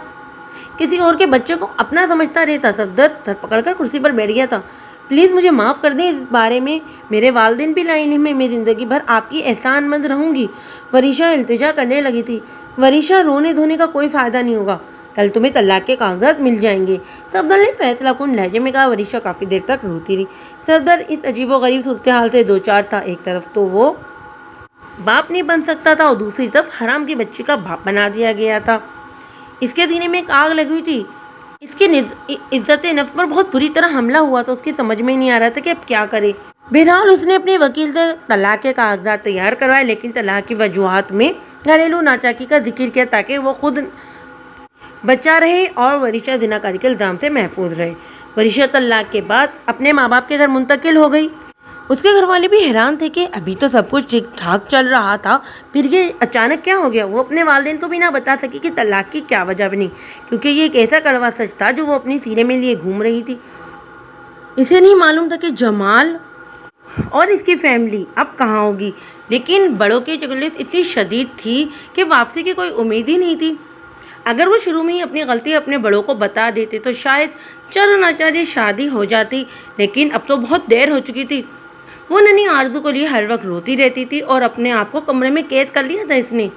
किसी और के बच्चे को अपना समझता रहता। सफदर सर पकड़कर कुर्सी पर बैठ गया था। प्लीज़ मुझे माफ़ कर दें, इस बारे में मेरे वालिदैन भी लाइन में, मैं ज़िंदगी भर आपकी एहसानमंद रहूँगी। वरीशा इल्तिजा करने लगी थी। वरीशा, रोने धोने का कोई फ़ायदा नहीं होगा, कल तुम्हें तलाक के कागजात मिल जाएंगे, सफदर ने फैसला कुन लहजे में कहा। वरीशा काफ़ी देर तक रोती रही। सफदर इस अजीबोगरीब सूरत हाल से दो चार था। एक तरफ तो वो बाप नहीं बन सकता था और दूसरी तरफ हराम की बच्ची का बाप बना दिया गया था। इसके सीने में एक आग लगी हुई थी। इसकी इज्जत नफ्स पर बहुत बुरी तरह हमला हुआ था। उसकी समझ में नहीं आ रहा था कि अब क्या करे। बहरहाल उसने अपने वकील से तलाक के कागजात तैयार करवाए, लेकिन तलाक की वजूहात में घरेलू नाचाकी का जिक्र किया ताकि वो खुद बचा रहे और वरीशा जिनाकारी के इल्ज़ाम से महफूज रहे। वरीशा तलाक के बाद अपने माँ बाप के घर मुंतकिल हो गई। उसके घर वाले भी हैरान थे कि अभी तो सब कुछ ठीक ठाक चल रहा था, फिर ये अचानक क्या हो गया। वो अपने वालिदैन को भी ना बता सकी कि तलाक की क्या वजह बनी, क्योंकि ये एक ऐसा कड़वा सच था जो वो अपनी सीने में लिए घूम रही थी। इसे नहीं मालूम था कि जमाल और इसकी फैमिली अब कहाँ होगी, लेकिन बड़ों की चुगलिस इतनी शदीद थी कि वापसी की कोई उम्मीद ही नहीं थी। अगर वो शुरू में ही अपनी गलती अपने बड़ों को बता देते तो शायद चलो नाचारी शादी हो जाती, लेकिन अब तो बहुत देर हो चुकी थी। वो नन्ही आरजू को लिए हर वक्त रोती रहती थी और अपने आप को कमरे में कैद कर लिया था इसने।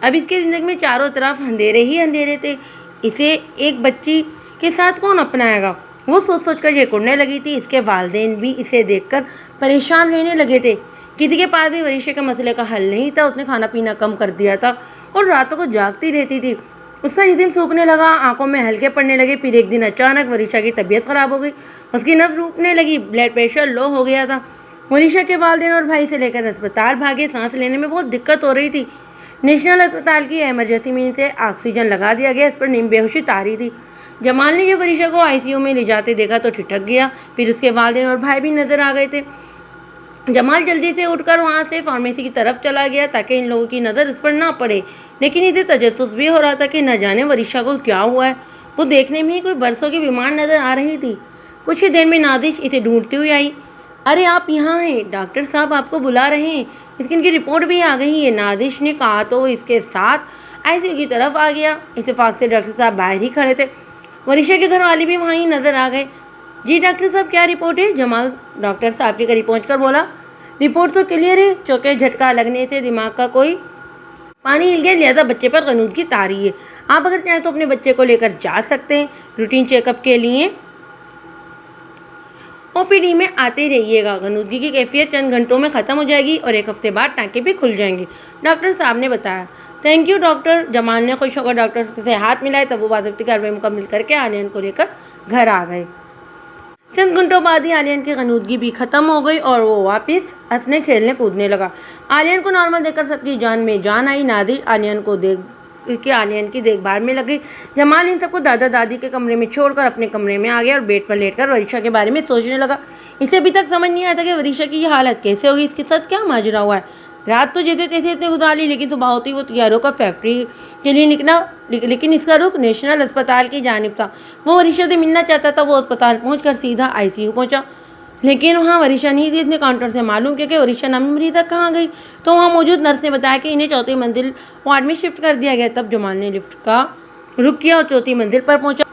अब इसकी ज़िंदगी में चारों तरफ अंधेरे ही अंधेरे थे। इसे एक बच्ची के साथ कौन अपनाएगा, वो सोच सोच कर ये कुड़ने लगी थी। इसके वालिदैन भी इसे देखकर परेशान रहने लगे थे। किसी के पास भी वरिशा के मसले का हल नहीं था। उसने खाना पीना कम कर दिया था और रातों को जागती रहती थी। उसका जिस्म सूखने लगा, आंखों में हल्के पड़ने लगे। फिर एक दिन अचानक वरिशा की तबीयत खराब हो गई। उसकी नब्ज रुकने लगी, ब्लड प्रेशर लो हो गया था। वरिशा के वालिदैन और भाई से लेकर अस्पताल भागे। सांस लेने में बहुत दिक्कत हो रही थी। नेशनल अस्पताल की इमरजेंसी में इसे ऑक्सीजन लगा दिया गया। इस पर नींद बेहोशी तारी थी। जमाल ने जब वरिशा को आईसीयू में ले जाते देखा तो ठिठक गया। फिर उसके वालिदैन और भाई भी नजर आ गए थे। जमाल जल्दी से उठकर वहां से फार्मेसी की तरफ चला गया ताकि इन लोगों की नज़र इस पर ना पड़े, लेकिन इसे तजस्सुस भी हो रहा था कि न जाने वरिशा को क्या हुआ है। वो देखने में ही कोई बरसों की बीमार नजर आ रही थी। कुछ ही देर में नादिश इसे ढूंढती हुई आई। अरे आप यहाँ हैं, डॉक्टर साहब आपको बुला रहे हैं, इसकी इनकी रिपोर्ट भी आ गई है, नादिश ने कहा तो इसके साथ आईसीयू की तरफ आ गया। इत्तेफाक से डॉक्टर साहब बाहर ही खड़े थे। वरिशा के घर वाले भी वहीं नजर आ गए। जी डॉक्टर साहब क्या रिपोर्ट है? जमाल डॉक्टर साहब के करीब पहुंचकर बोला। रिपोर्ट तो क्लियर है, चौके झटका लगने से दिमाग का कोई पानी हिल गया, लिहाजा बच्चे पर गनूदगी तारी है। आप अगर चाहें तो अपने बच्चे को लेकर जा सकते हैं। रूटीन चेकअप के लिए ओपीडी में आते रहिएगा। गनूदगी की कैफियत चंद घंटों में ख़त्म हो जाएगी और एक हफ्ते बाद टाँके भी खुल जाएंगे, डॉक्टर साहब ने बताया। Thank you doctor. जमाल ने खुश होकर डॉक्टर से हाथ मिलाए। तब वो बाज़ाब्ती कार्रवाई मुकम्मल करके आलियन को लेकर घर आ गए। चंद घंटों बाद ही आलियन की गनूदगी भी खत्म हो गई और वो वापस हंसने खेलने कूदने लगा। आलियन को नॉर्मल देखकर सबकी जान में जान आई। नादिर आलियन की देखभाल में लगी। जमाल इन सबको दादा दादी के कमरे में छोड़कर अपने कमरे में आ गया और बेड पर लेटकर वरिशा के बारे में सोचने लगा। इसे अभी तक समझ नहीं आता कि वरिशा की ये हालत कैसे होगी, इसके साथ क्या माजरा हुआ है। रात तो जैसे तैसे इसने गुजार ली, लेकिन सुबह होती वो तैयारों का फैक्ट्री के लिए निकला, लेकिन इसका रुख नेशनल अस्पताल की जानिब था। वो वरिशा से मिलना चाहता था। वो अस्पताल पहुंचकर सीधा आईसीयू पहुंचा, लेकिन वहाँ वरिशा नहीं थी। इसने काउंटर से मालूम किया कि वरिशा नामी मरीज़ा कहाँ गई, तो वहाँ मौजूद नर्स ने बताया कि इन्हें चौथी मंजिल वार्ड में शिफ्ट कर दिया गया। तब जमाल ने लिफ्ट का रुख किया और चौथी मंजिल पर पहुंचा।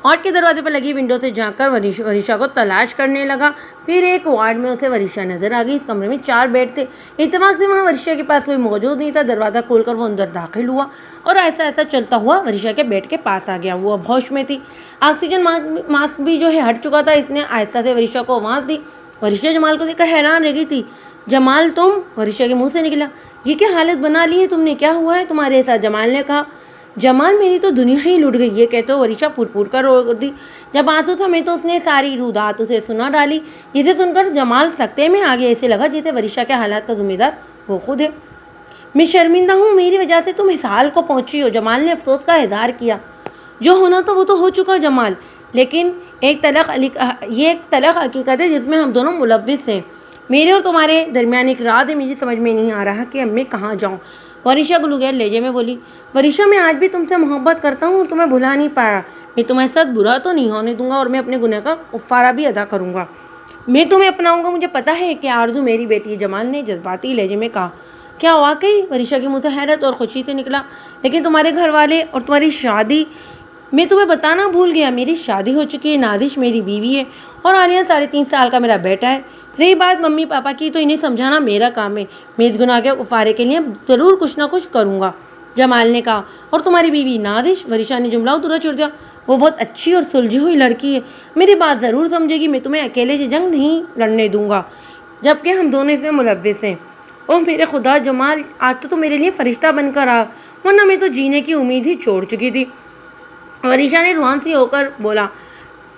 वार्ड के दरवाजे पर लगी विंडो से झांककर वरिशा को तलाश करने लगा। फिर एक वार्ड में उसे वरिशा नजर आ गई। इस कमरे में 4 बेड थे। इत्तेफाक से वहाँ वरिशा के पास कोई मौजूद नहीं था। दरवाज़ा खोलकर वो अंदर दाखिल हुआ और ऐसा ऐसा चलता हुआ वरिशा के बेड के पास आ गया। वो अब होश में थी। ऑक्सीजन मास्क भी जो है हट चुका था। इसने आहिस्ता से वरिशा को आवाज़ दी। वरिशा जमाल को देखकर हैरान रह गई थी। जमाल तुम? वरिशा के मुँह से निकला। ये क्या हालत बना ली है तुमने, क्या हुआ है तुम्हारे साथ? जमाल ने कहा। जमाल मेरी तो दुनिया ही लुट गई। ये कहते हो वरिशा फुट कर रो दी। जब आंसू थमे तो उसने सारी रुदात उसे सुना डाली। जिसे सुनकर जमाल सकते में आ गया। ऐसे लगा जैसे वरिशा के हालात का जिम्मेदार वो खुद है। मैं शर्मिंदा हूँ, मेरी वजह से तुम इस हाल को पहुंची हो। जमाल ने अफसोस का इजहार किया। जो होना था वो तो हो चुका जमाल, लेकिन ये एक तलख हकीकत है जिसमें हम दोनों मुलव्विस हैं। मेरे और तुम्हारे दरमियान एक राज है। मुझे समझ में नहीं आ रहा कि अब मैं कहाँ जाऊँ। वरिशा गुलगैर लहजे में बोली। वरिशा मैं आज भी तुमसे मोहब्बत करता हूँ और तुम्हें भुला नहीं पाया। मैं तुम्हारे साथ बुरा तो नहीं होने दूंगा और मैं अपने गुनाह का कफ़ारा भी अदा करूँगा। मैं तुम्हें अपनाऊंगा। मुझे पता है कि आरजू मेरी बेटी है, जमाल ने जज्बाती लहजे में कहा। क्या वाकई? वरिशा के मुँह से हैरत और खुशी से निकला। लेकिन तुम्हारे घर वाले और तुम्हारी शादी, मैं तुम्हें बताना भूल गया, मेरी शादी हो चुकी है। नादिश मेरी बीवी है और आलिया 3.5 साल का मेरा बेटा है। रही बात मम्मी पापा की, तो इन्हें समझाना मेरा काम है। मैं इस गुनाह के कफ़ारे के लिए ज़रूर कुछ ना कुछ करूँगा, जमाल ने कहा। और तुम्हारी बीवी नादिश? वरिशा ने जुमला उधरा छोड़ दिया। वो बहुत अच्छी और सुलझी हुई लड़की है, मेरी बात ज़रूर समझेगी। मैं तुम्हें अकेले से जंग नहीं लड़ने दूंगा, जबकि हम दोनों इसमें मुलव्विस हैं। ओह मेरे खुदा जमाल, आज तो मेरे लिए फरिश्ता बनकर आ, वरना मैं तो जीने की उम्मीद ही छोड़ चुकी थी। वरिशा ने रुहान सी होकर बोला।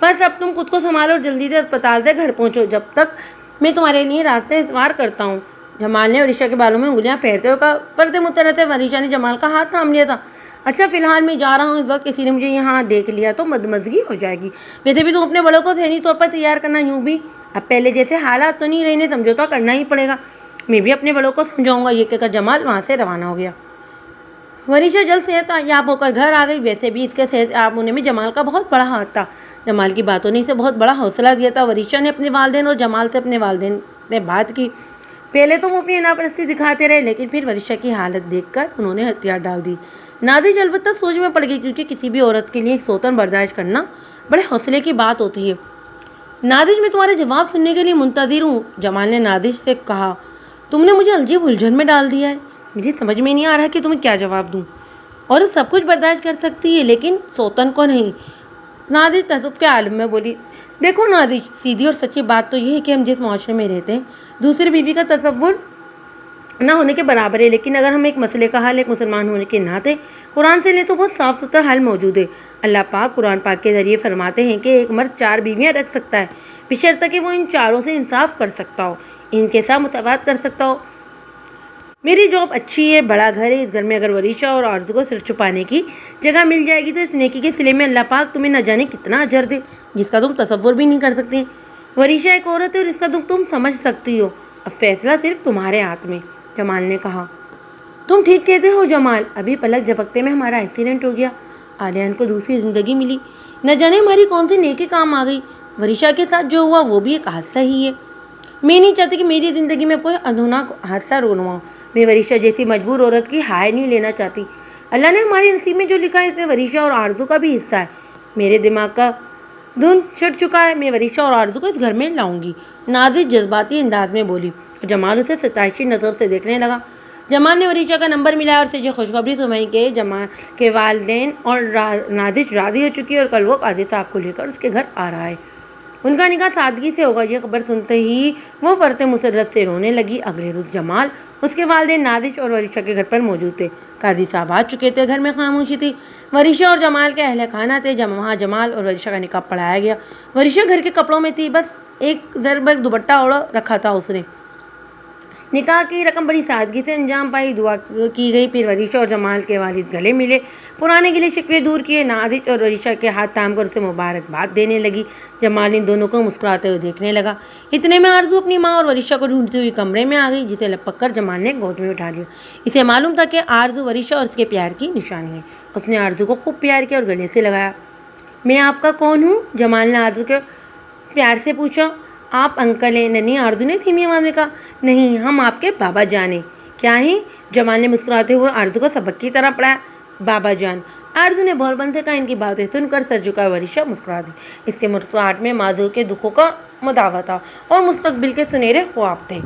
बस अब तुम खुद को संभालो और जल्दी से अस्पताल से घर पहुंचो, जब तक मैं तुम्हारे लिए रास्ते इस्तेमाल करता हूँ। जमाल ने वरिशा के बालों में उंगलियां फेरते हुए कहा। पर्दे मुस्तरद से वरिशा ने जमाल का हाथ थाम लिया था। अच्छा फिलहाल मैं जा रहा हूँ इस वक्त, किसी ने मुझे यहाँ देख लिया तो मदमजगी हो जाएगी। वैसे भी तुम अपने बड़ों को सहनी तौर पर तैयार करना, यूँ भी अब पहले जैसे हालात तो नहीं रहने, समझौता करना ही पड़ेगा। मैं भी अपने बड़ों को समझाऊंगा। ये कहकर जमाल वहाँ से रवाना हो गया। वरिशा जल्द सेहत याब होकर घर आ गई। वैसे भी इसके सेहत याब होने में जमाल का बहुत बड़ा हाथ था। जमाल की बातों ने इसे बहुत बड़ा हौसला दिया था। वरिशा ने अपने वालिदैन और जमाल से अपने वालिदैन ने बात की। पहले तो वो अपनी अनापरस्ती दिखाते रहे, लेकिन फिर वरिशा की हालत देखकर उन्होंने हथियार डाल दी। नादिश अलबत्ता सोच में पड़ गई, क्योंकि किसी भी औरत के लिए एक सौतन बर्दाश्त करना बड़े हौसले की बात होती है। नादिश मैं तुम्हारे जवाब सुनने के लिए मुंतज़िर हूँ, जमाल ने नादिश से कहा। तुमने मुझे अजीब उलझन में डाल दिया है। मुझे समझ में नहीं आ रहा कि तुम्हें क्या जवाब दूँ। और सब कुछ बर्दाश्त कर सकती है, लेकिन सौतन को नहीं। नादिश तसुब के आलम में बोली। देखो नादिश, सीधी और सच्ची बात तो ये है कि हम जिस माशरे में रहते हैं दूसरी बीवी का तसव्वुर ना होने के बराबर है, लेकिन अगर हम एक मसले का हल एक मुसलमान होने के नाते कुरान से ले तो बहुत साफ सुथरा हल मौजूद है। अल्लाह पाक कुरान पाक के जरिए फरमाते हैं कि एक मर्द 4 बीवियां रख सकता है, बशर्ते कि वो इन चारों से इंसाफ कर सकता हो, इनके साथ मुसावात कर सकता हो। मेरी जॉब अच्छी है, बड़ा घर है, इस घर में अगर वरीशा और आरज़ू को सिर छुपाने की जगह मिल जाएगी तो इस नेकी के सिले में अल्लाह पाक तुम्हें न जाने कितना अजर दे, जिसका तुम तसव्वुर भी नहीं कर सकती। वरीशा एक औरत है और इसका दुख तुम समझ सकती हो, अब फैसला सिर्फ तुम्हारे हाथ में। जमाल ने कहा, तुम ठीक कहते हो जमाल, अभी पलक झपकते में हमारा एक्सीडेंट हो गया, आलियान को दूसरी ज़िंदगी मिली, न जाने हमारी कौन सी नेकी काम आ गई। वरीशा के साथ जो हुआ वो भी एक हादसा ही है। मैं नहीं चाहती कि मेरी ज़िंदगी में कोई अधूना हादसा रोनवा। मैं वरीशा जैसी मजबूर औरत की हाय नहीं लेना चाहती। अल्लाह ने हमारे नसीब में जो लिखा है इसमें वरीशा और आरज़ू का भी हिस्सा है। मेरे दिमाग का धुन चढ़ चुका है, मैं वरीशा और आरज़ू को इस घर में लाऊंगी, नाज़िश जज्बाती अंदाज में बोली। जमाल उसे सताइशी नज़र से देखने लगा। जमाल ने वरीशा का नंबर मिलाया और उसे जो खुशखबरी सुनाई कि जमाल के वालिदैन और नाज़िश राज़ी हो चुकी है और कल वो काजी साहब को लेकर उसके घर आ रहा है। उनका निकाह सादगी से होगा। यह खबर सुनते ही वो फरते मुसर्रत से रोने लगी। अगले रोज जमाल, उसके वालिदैन नाज़िश और वरीशा के घर पर मौजूद थे। काजी साहब आ चुके थे। घर में खामोशी थी। वरीशा और जमाल के अहले खाना थे। वहाँ जमाल और वरीशा का निकाह पढ़ाया गया। वरीशा घर के कपड़ों में थी, बस एक दरबर दुपट्टा ओढ़ रखा था उसने। निकाह की रकम बड़ी सादगी से अंजाम पाई। दुआ की गई। फिर वरीशा और जमाल के वालिद गले मिले, पुराने गिले शिकवे दूर किए। नाज़िश और वरीशा के हाथ थाम कर उसे मुबारकबाद देने लगी। जमाल इन दोनों को मुस्कुराते हुए देखने लगा। इतने में आरज़ू अपनी माँ और वरीशा को ढूंढती हुई कमरे में आ गई, जिसे लपक कर जमाल ने गोद में उठा लिया। इसे मालूम था कि आरज़ू वरीशा और उसके प्यार की निशानी है। उसने आरज़ू को खूब प्यार किया और गले से लगाया। मैं आपका कौन हूँ? जमाल ने आरज़ू के प्यार से पूछा। आप अंकल हैं? नन्ही आरज़ू ने धीमी आवाज़ में कहा। नहीं, हम आपके बाबा जान हैं। क्या हैं? जमाल ने मुस्कुराते हुए आरज़ू को सबक की तरह पढ़ाया। बाबा जान, आरज़ू ने भौलपन से कहा। इनकी बातें सुनकर सर झुकाए वरीशा मुस्कुरा दी। इसके मुस्कुराहट में माज़ूर के दुखों का मुदावा था और मुस्तकबिल के सुनहरे ख्वाब थे।